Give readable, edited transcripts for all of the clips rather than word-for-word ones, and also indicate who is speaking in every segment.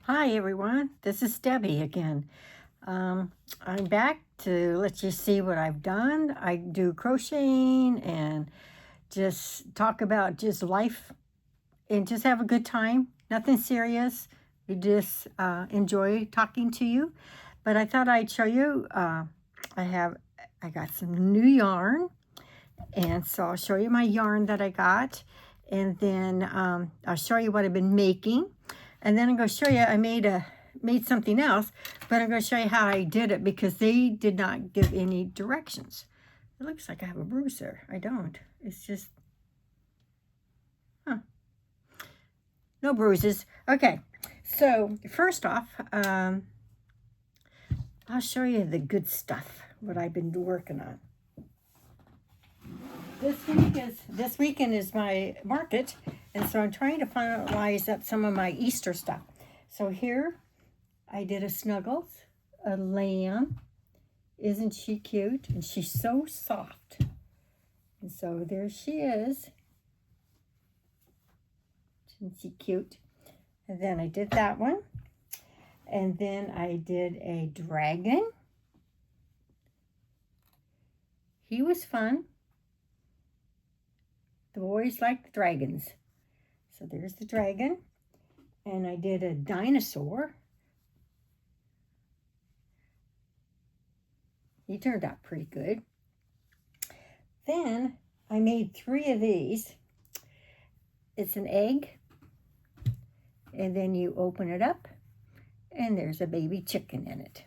Speaker 1: Hi everyone, this is Debbie again. I'm back to let you see what I've done. I do crocheting and just talk about just life and just have a good time. Nothing serious. We just enjoy talking to you. But I thought I'd show you. I got some new yarn, and so I'll show you my yarn that I got, and then I'll show you what I've been making. And then I'm going to show you, I made something else, but I'm going to show you how I did it because they did not give any directions. It looks like I have a bruise there. I don't. It's just, no bruises. Okay, so first off, I'll show you the good stuff, what I've been working on. This weekend is my market, and so I'm trying to finalize up some of my Easter stuff. So here I did a Snuggles, a lamb. Isn't she cute? And she's so soft. And so there she is. Isn't she cute? And then I did that one. And then I did a dragon. He was fun. The boys like the dragons. So there's the dragon. And I did a dinosaur. He turned out pretty good. Then I made 3 of these. It's an egg. And then you open it up. And there's a baby chicken in it.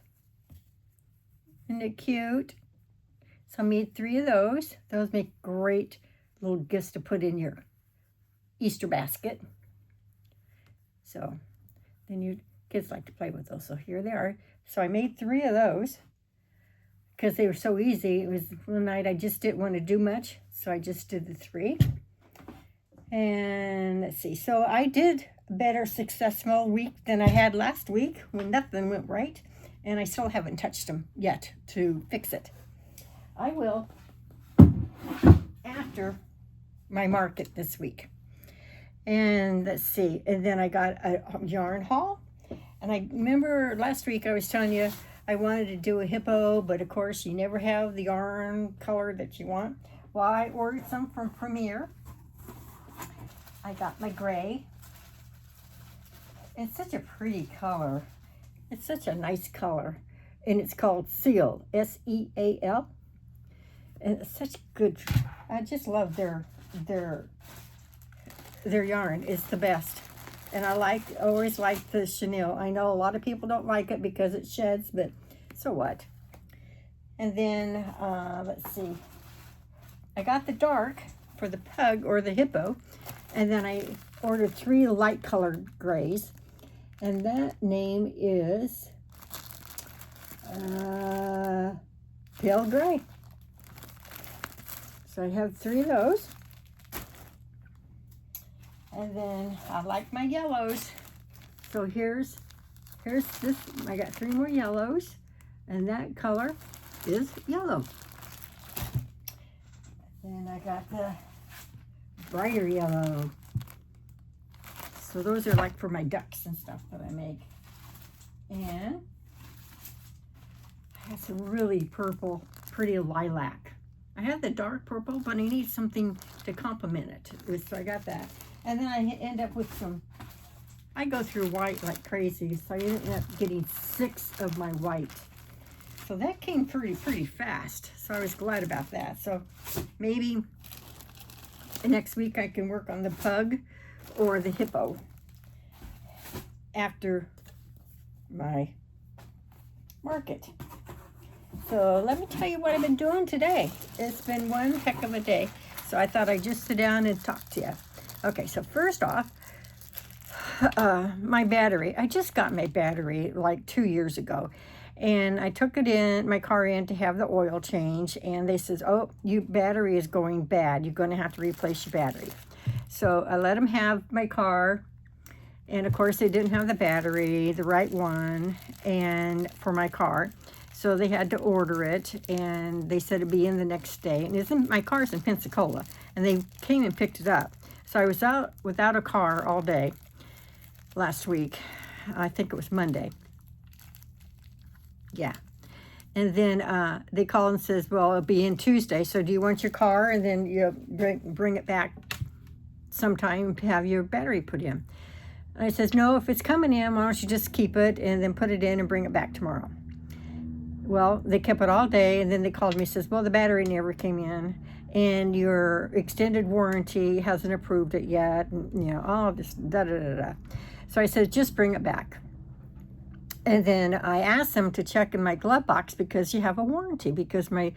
Speaker 1: Isn't it cute? So I made 3 of those. Those make great little gifts to put in your Easter basket. So then your kids like to play with those. So here they are. So I made 3 of those because they were so easy. It was one night I just didn't want to do much, so I just did the 3. And let's see. So I did a better successful week than I had last week when nothing went right, and I still haven't touched them yet to fix it. I will after my market this week. And let's see, and then I got a yarn haul. And I remember last week I was telling you I wanted to do a hippo, but of course you never have the yarn color that you want. Well, I ordered some from Premier. I got my gray. It's such a pretty color. It's such a nice color. And it's called Seal, S-E-A-L. And it's such good, I just love their yarn. It's the best. And I always like the chenille. I know a lot of people don't like it because it sheds, but so what? And then, let's see. I got the dark for the pug or the hippo. And then I ordered 3 light colored grays. And that name is pale gray. So I have 3 of those. And then I like my yellows. So here's this. I got 3 more yellows. And that color is yellow. Then I got the brighter yellow. So those are like for my ducks and stuff that I make. And I have some really purple, pretty lilac. I have the dark purple, but I need something to complement it. So I got that. And then I end up with some, I go through white like crazy, so I ended up getting 6 of my white. So that came pretty fast, so I was glad about that. So maybe next week I can work on the pug or the hippo after my market. So let me tell you what I've been doing today. It's been one heck of a day. So I thought I'd just sit down and talk to you. Okay, so first off, my battery. I just got my battery like 2 years ago. And I took my car in to have the oil change. And they says, oh, your battery is going bad. You're going to have to replace your battery. So I let them have my car. And of course, they didn't have the battery, the right one, and for my car. So they had to order it, and they said it'd be in the next day. And my car's in Pensacola, and they came and picked it up. So I was out without a car all day last week. I think it was Monday. Yeah. And then they call and says, well, it'll be in Tuesday. So do you want your car? And then you bring it back sometime to have your battery put in. And I says, no, if it's coming in, why don't you just keep it and then put it in and bring it back tomorrow? Well, they kept it all day, and then they called me and says, well, the battery never came in, and your extended warranty hasn't approved it yet, and, you know, all this, da-da-da-da. So I said, just bring it back. And then I asked them to check in my glove box because you have a warranty, because my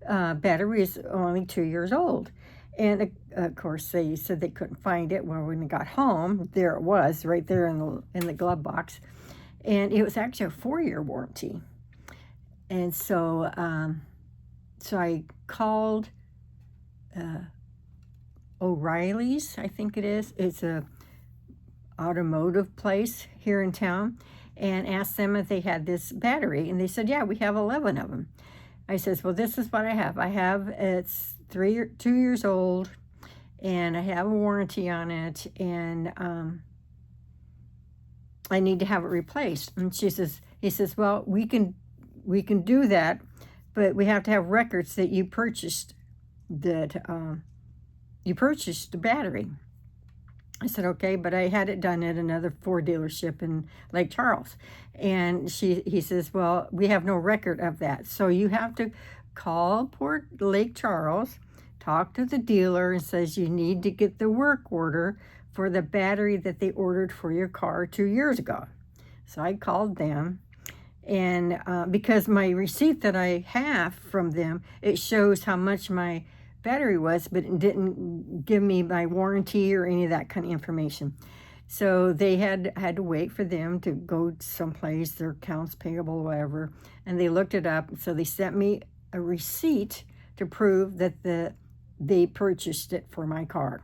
Speaker 1: battery is only 2 years old. And of course, they said they couldn't find it. Well, when they got home, there it was, right there in the glove box. And it was actually a 4-year warranty. And so, so I called O'Reilly's, I think it is. It's a automotive place here in town, and asked them if they had this battery. And they said, yeah, we have 11 of them. I says, well, this is what I have. It's 2 years old, and I have a warranty on it, and I need to have it replaced. And he says, well, we can do that, but we have to have records that you purchased the battery. I said, okay, but I had it done at another Ford dealership in Lake Charles. And he says, well, we have no record of that. So you have to call Port Lake Charles, talk to the dealer, and says you need to get the work order for the battery that they ordered for your car 2 years ago. So I called them. And because my receipt that I have from them, it shows how much my battery was, but it didn't give me my warranty or any of that kind of information. So they had to wait for them to go someplace, their accounts payable, whatever, and they looked it up. So they sent me a receipt to prove that they purchased it for my car.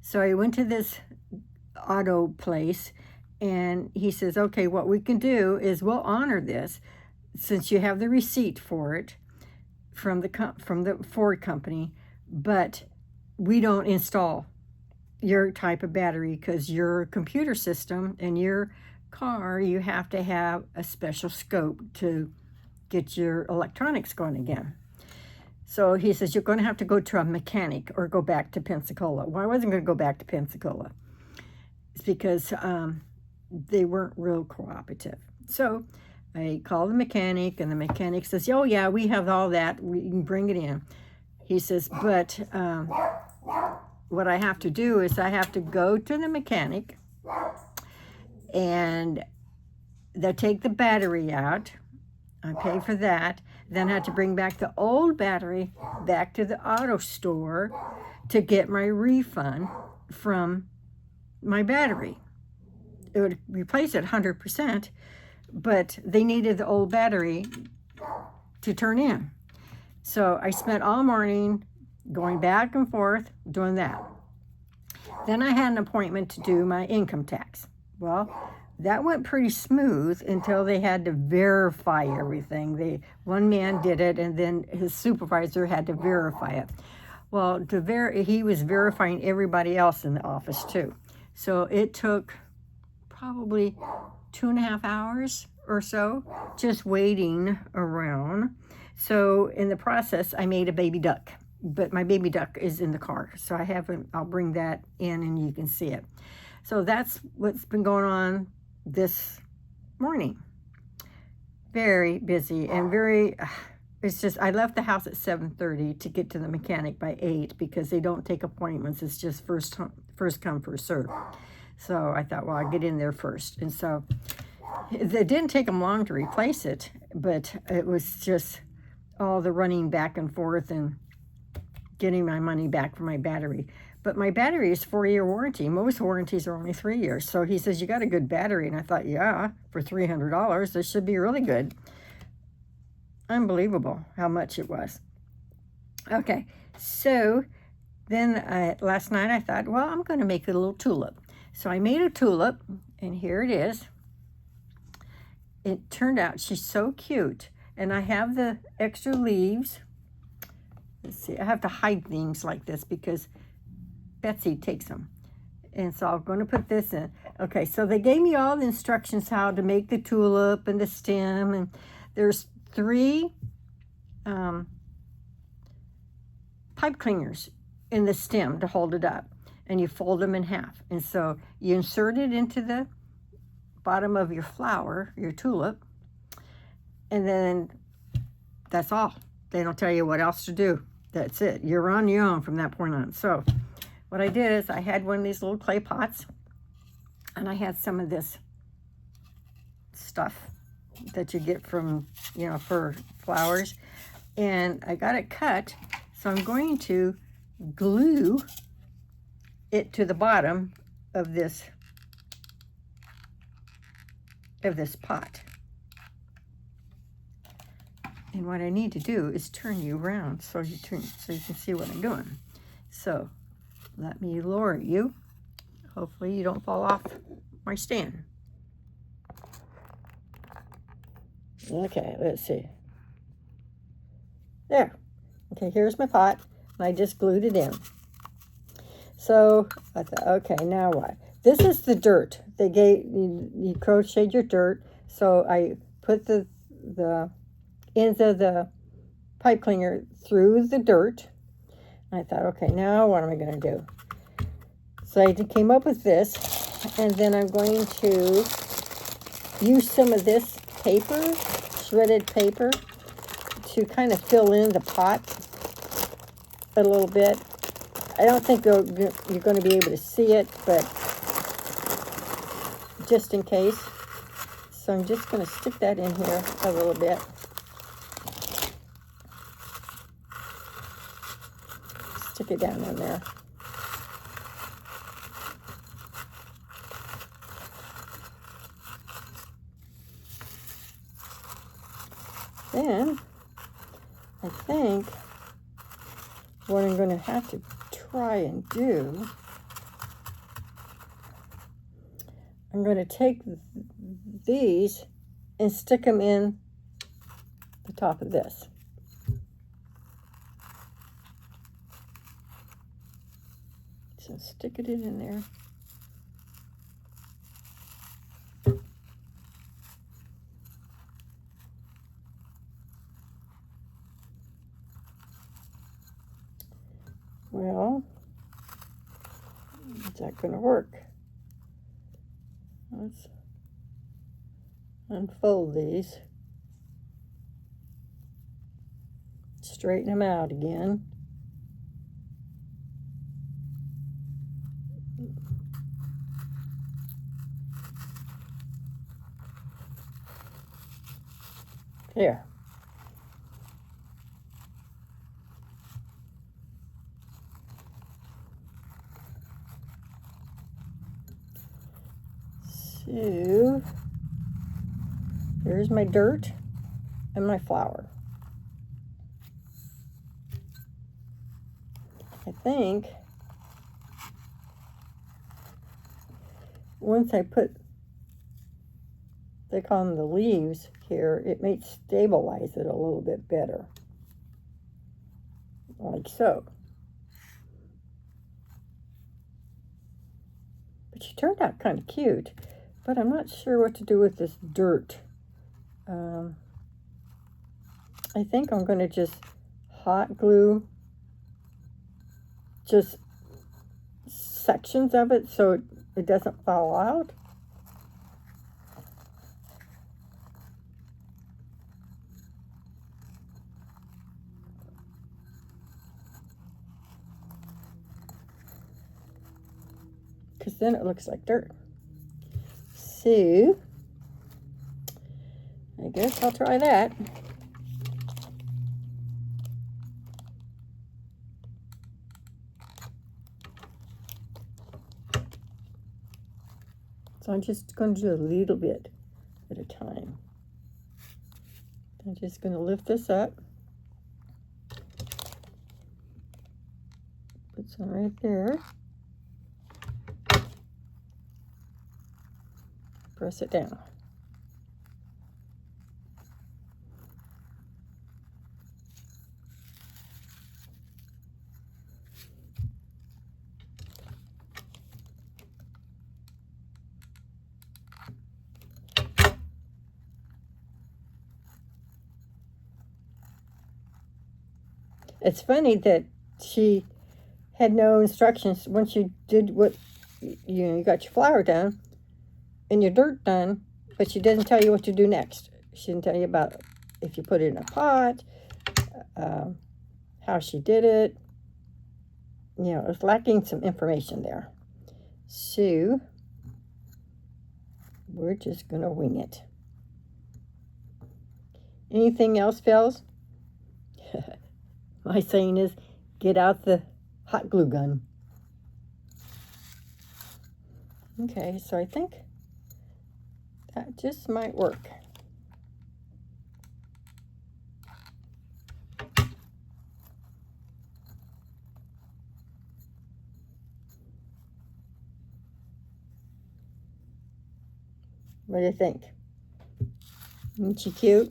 Speaker 1: So I went to this auto place, and he says, okay, what we can do is we'll honor this since you have the receipt for it from the Ford company, but we don't install your type of battery because your computer system and your car, you have to have a special scope to get your electronics going again. So he says, you're going to have to go to a mechanic or go back to Pensacola. Well, I wasn't going to go back to Pensacola. It's because they weren't real cooperative. So I called the mechanic, and the mechanic says, oh, yeah, we have all that. We can bring it in. He says, but what I have to do is I have to go to the mechanic, and they'll take the battery out. I pay for that. Then I have to bring back the old battery back to the auto store to get my refund from my battery. It would replace it 100%, but they needed the old battery to turn in. So I spent all morning going back and forth doing that. Then I had an appointment to do my income tax. Well, that went pretty smooth until they had to verify everything. One man did it, and then his supervisor had to verify it. Well, he was verifying everybody else in the office too. So it took probably 2.5 hours or so just waiting around. So in the process, I made a baby duck, but my baby duck is in the car. So I'll bring that in and you can see it. So that's what's been going on this morning. Very busy and it's just, I left the house at 7:30 to get to the mechanic by 8 because they don't take appointments. It's just first come, first serve. So I thought, well, I'll get in there first. And so it didn't take them long to replace it, but it was just all the running back and forth and getting my money back for my battery. But my battery is 4-year warranty. Most warranties are only 3 years. So he says, you got a good battery. And I thought, yeah, for $300, this should be really good. Unbelievable how much it was. Okay, so then last night I thought, well, I'm going to make a little tulip. So I made a tulip, and here it is. It turned out she's so cute. And I have the extra leaves. Let's see, I have to hide things like this because Betsy takes them. And so I'm going to put this in. Okay, so they gave me all the instructions how to make the tulip and the stem, and there's 3 um, pipe cleaners in the stem to hold it up, and you fold them in half. And so you insert it into the bottom of your flower, your tulip, and then that's all. They don't tell you what else to do. That's it. You're on your own from that point on. So what I did is I had one of these little clay pots, and I had some of this stuff that you get from, for flowers. And I got it cut, so I'm going to glue it to the bottom of this pot. And what I need to do is turn you around so you can see what I'm doing. So let me lower you. Hopefully you don't fall off my stand. Okay, let's see. There. Okay, here's my pot, and I just glued it in. So I thought, okay, now what? This is the dirt. They gave you crocheted your dirt. So I put the ends of the pipe cleaner through the dirt. And I thought, okay, now what am I going to do? So I came up with this, and then I'm going to use some of this paper, shredded paper, to kind of fill in the pot a little bit. I don't think you're going to be able to see it, but just in case. So I'm just going to stick that in here a little bit. Stick it down in there. Then I think what I'm going to have to try and do, I'm going to take these and stick them in the top of this. So stick it in there. Well, is that going to work? Let's unfold these. Straighten them out again. There. So, here's my dirt and my flour. I think once I put, they call them the leaves here, it may stabilize it a little bit better. Like so. But she turned out kind of cute. But I'm not sure what to do with this dirt. I think I'm going to just hot glue just sections of it so it doesn't fall out. Because then it looks like dirt. So, I guess I'll try that. So I'm just going to do a little bit at a time. I'm just going to lift this up. Put some right there. Press it down. It's funny that she had no instructions. Once you did what, you got your flower done and your dirt done, but she didn't tell you what to do next. She didn't tell you about if you put it in a pot, how she did it. It was lacking some information there. So, we're just going to wing it. Anything else, fellas? My saying is, get out the hot glue gun. Okay, so I think that just might work. What do you think? Isn't she cute?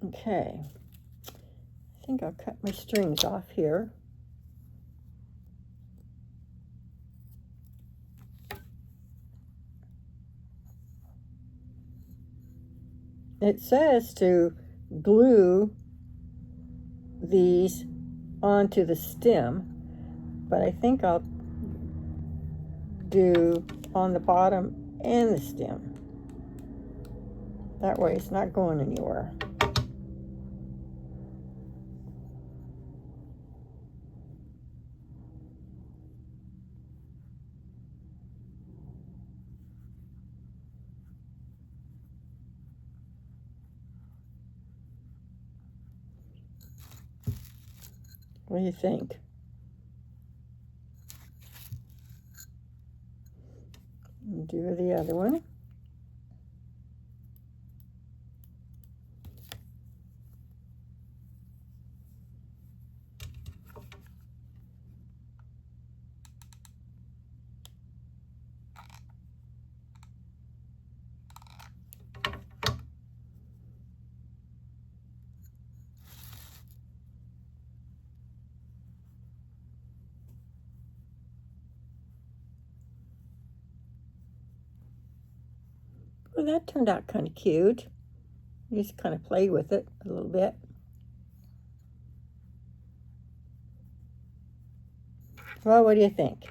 Speaker 1: Okay. I think I'll cut my strings off here. It says to glue these onto the stem, but I think I'll do on the bottom and the stem. That way it's not going anywhere. What do you think? Do the other one. Well, that turned out kind of cute. Just kind of play with it a little bit. Well, what do you think?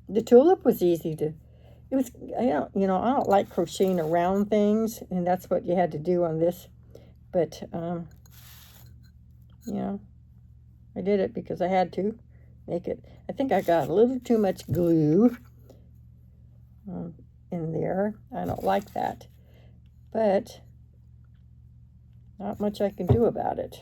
Speaker 1: The tulip was easy to, it was, I don't like crocheting around things, and that's what you had to do on this. But, I did it because I had to make it. I think I got a little too much glue in there. I don't like that. But not much I can do about it.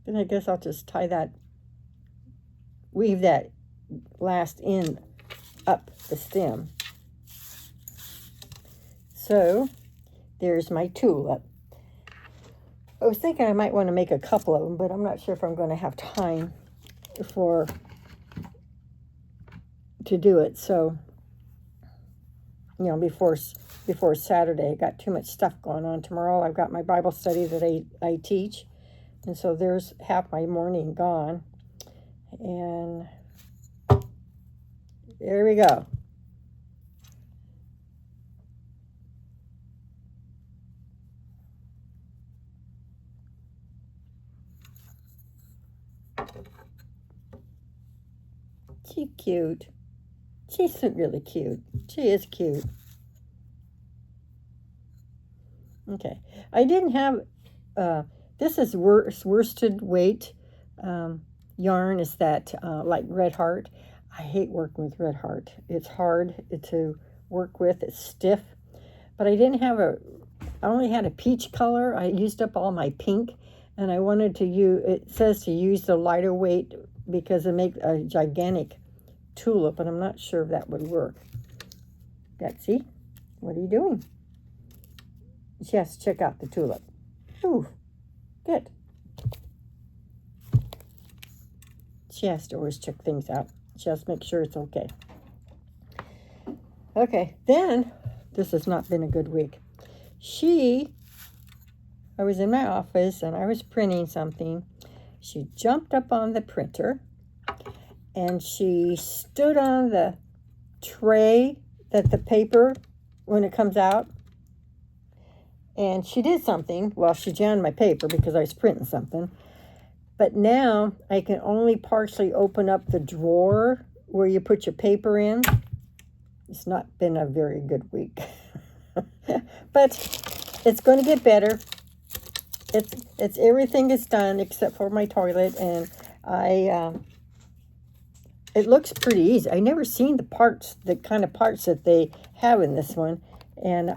Speaker 1: Then I guess I'll just tie that, weave that last end up the stem. So there's my tulip. I was thinking I might want to make a couple of them, but I'm not sure if I'm going to have time to do it. So, before Saturday, I got too much stuff going on. Tomorrow I've got my Bible study that I teach. And so there's half my morning gone. And there we go. She's cute. She's really cute. She is cute. Okay. I didn't have, this is worsted weight yarn. Is that like Red Heart. I hate working with Red Heart. It's hard to work with. It's stiff. But I didn't have I only had a peach color. I used up all my pink. And I wanted to use, it says to use the lighter weight because it makes a gigantic tulip, and I'm not sure if that would work. See? What are you doing? She has to check out the tulip. Ooh, good. She has to always check things out. She has to make sure it's okay. Okay, then, this has not been a good week. I was in my office and I was printing something. She jumped up on the printer and she stood on the tray that the paper, when it comes out, and she did something. Well, she jammed my paper because I was printing something. But now I can only partially open up the drawer where you put your paper in. It's not been a very good week. But it's going to get better. It's everything is done except for my toilet, and it looks pretty easy. I never seen the kind of parts that they have in this one. And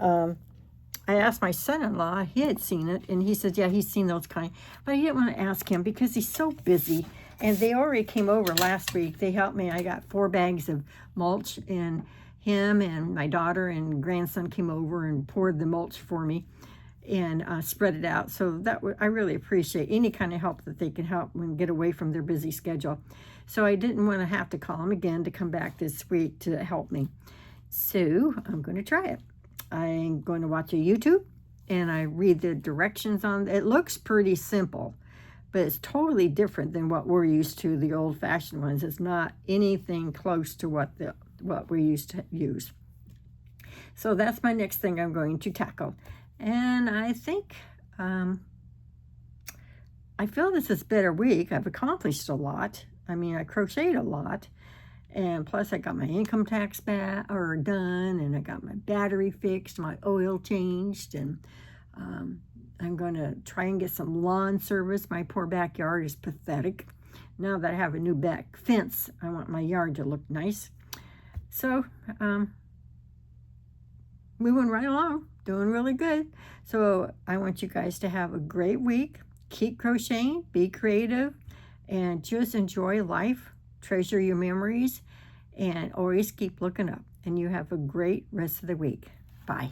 Speaker 1: I asked my son-in-law, he had seen it, and he said, yeah, he's seen those kind. But I didn't want to ask him because he's so busy. And they already came over last week. They helped me. I got 4 bags of mulch, and him and my daughter and grandson came over and poured the mulch for me and spread it out. So I really appreciate any kind of help that they can help and get away from their busy schedule. So I didn't want to have to call him again to come back this week to help me. So I'm going to try it. I'm going to watch a YouTube and I read the directions on it. It looks pretty simple, but it's totally different than what we're used to, the old-fashioned ones. It's not anything close to what we used to use. So that's my next thing I'm going to tackle. And I think, I feel this is a better week. I've accomplished a lot. I mean, I crocheted a lot. And plus I got my income tax done, and I got my battery fixed, my oil changed, and I'm going to try and get some lawn service. My poor backyard is pathetic. Now that I have a new back fence, I want my yard to look nice. So, moving right along, doing really good. So I want you guys to have a great week. Keep crocheting, be creative, and just enjoy life. Treasure your memories, and always keep looking up. And you have a great rest of the week. Bye.